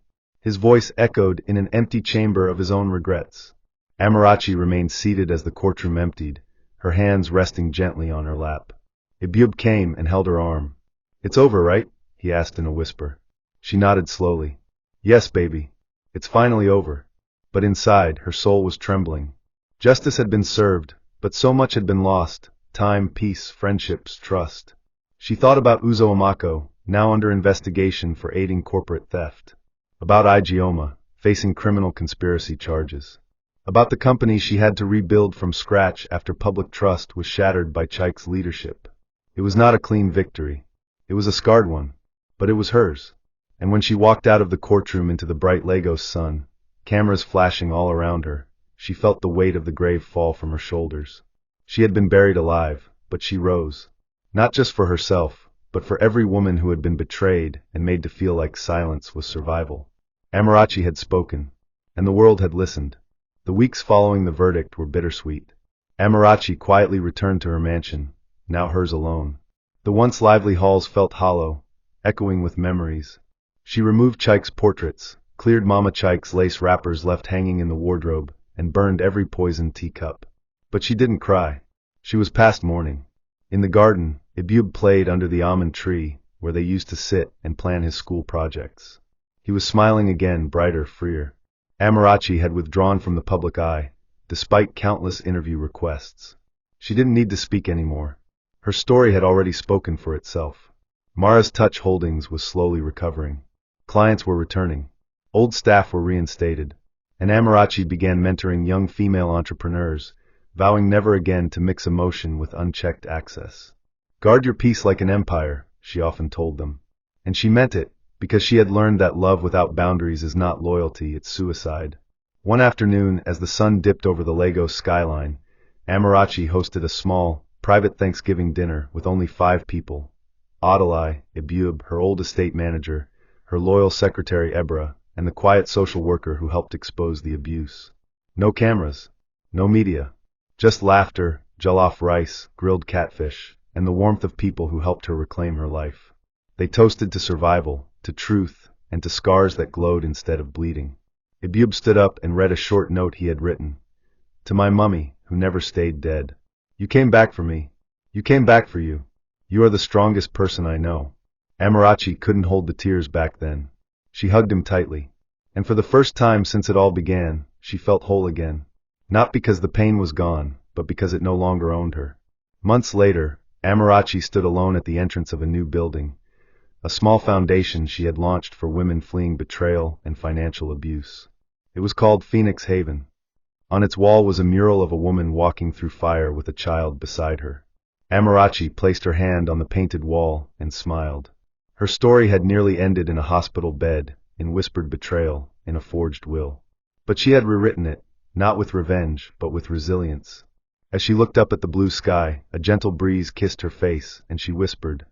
His voice echoed in an empty chamber of his own regrets. Amarachi remained seated as the courtroom emptied, her hands resting gently on her lap. Ibub came and held her arm. It's over, right? He asked in a whisper. She nodded slowly. Yes, baby. It's finally over. But inside, her soul was trembling. Justice had been served, but so much had been lost. Time, peace, friendships, trust. She thought about Uzo Amako, now under investigation for aiding corporate theft. About Igioma, facing criminal conspiracy charges. About the company she had to rebuild from scratch after public trust was shattered by Chike's leadership. It was not a clean victory. It was a scarred one. But it was hers. And when she walked out of the courtroom into the bright Lagos sun, cameras flashing all around her, she felt the weight of the grave fall from her shoulders. She had been buried alive, but she rose. Not just for herself, but for every woman who had been betrayed and made to feel like silence was survival. Amarachi had spoken, and the world had listened. The weeks following the verdict were bittersweet. Amarachi quietly returned to her mansion, now hers alone. The once lively halls felt hollow, echoing with memories. She removed Chike's portraits, cleared Mama Chike's lace wrappers left hanging in the wardrobe, and burned every poisoned teacup. But she didn't cry. She was past mourning. In the garden, Ibub played under the almond tree, where they used to sit and plan his school projects. He was smiling again, brighter, freer. Amarachi had withdrawn from the public eye, despite countless interview requests. She didn't need to speak anymore. Her story had already spoken for itself. Mara's Touch Holdings was slowly recovering. Clients were returning. Old staff were reinstated. And Amarachi began mentoring young female entrepreneurs, vowing never again to mix emotion with unchecked access. Guard your peace like an empire, she often told them. And she meant it, because she had learned that love without boundaries is not loyalty, it's suicide. One afternoon, as the sun dipped over the Lagos skyline, Amarachi hosted a small, private Thanksgiving dinner with only 5 people. Adalai, Ibub, her old estate manager, her loyal secretary Ebra, and the quiet social worker who helped expose the abuse. No cameras. No media. Just laughter, jollof rice, grilled catfish, and the warmth of people who helped her reclaim her life. They toasted to survival, to truth, and to scars that glowed instead of bleeding. Ibub stood up and read a short note he had written. To my mummy, who never stayed dead. You came back for me. You came back for you. You are the strongest person I know. Amarachi couldn't hold the tears back then. She hugged him tightly. And for the first time since it all began, she felt whole again. Not because the pain was gone, but because it no longer owned her. Months later, Amarachi stood alone at the entrance of a new building, a small foundation she had launched for women fleeing betrayal and financial abuse. It was called Phoenix Haven. On its wall was a mural of a woman walking through fire with a child beside her. Amarachi placed her hand on the painted wall and smiled. Her story had nearly ended in a hospital bed, in whispered betrayal, in a forged will. But she had rewritten it, not with revenge, but with resilience. As she looked up at the blue sky, a gentle breeze kissed her face, and she whispered,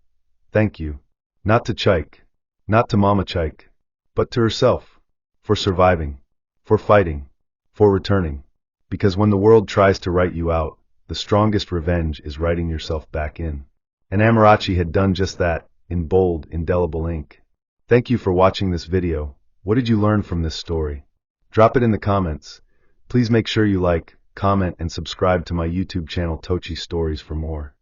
"Thank you. Not to Chike, not to Mama Chike, but to herself, for surviving, for fighting, for returning. Because when the world tries to write you out, the strongest revenge is writing yourself back in." And Amarachi had done just that, in bold, indelible ink. Thank you for watching this video. What did you learn from this story? Drop it in the comments. Please make sure you like, comment, and subscribe to my YouTube channel Tochi Stories for more.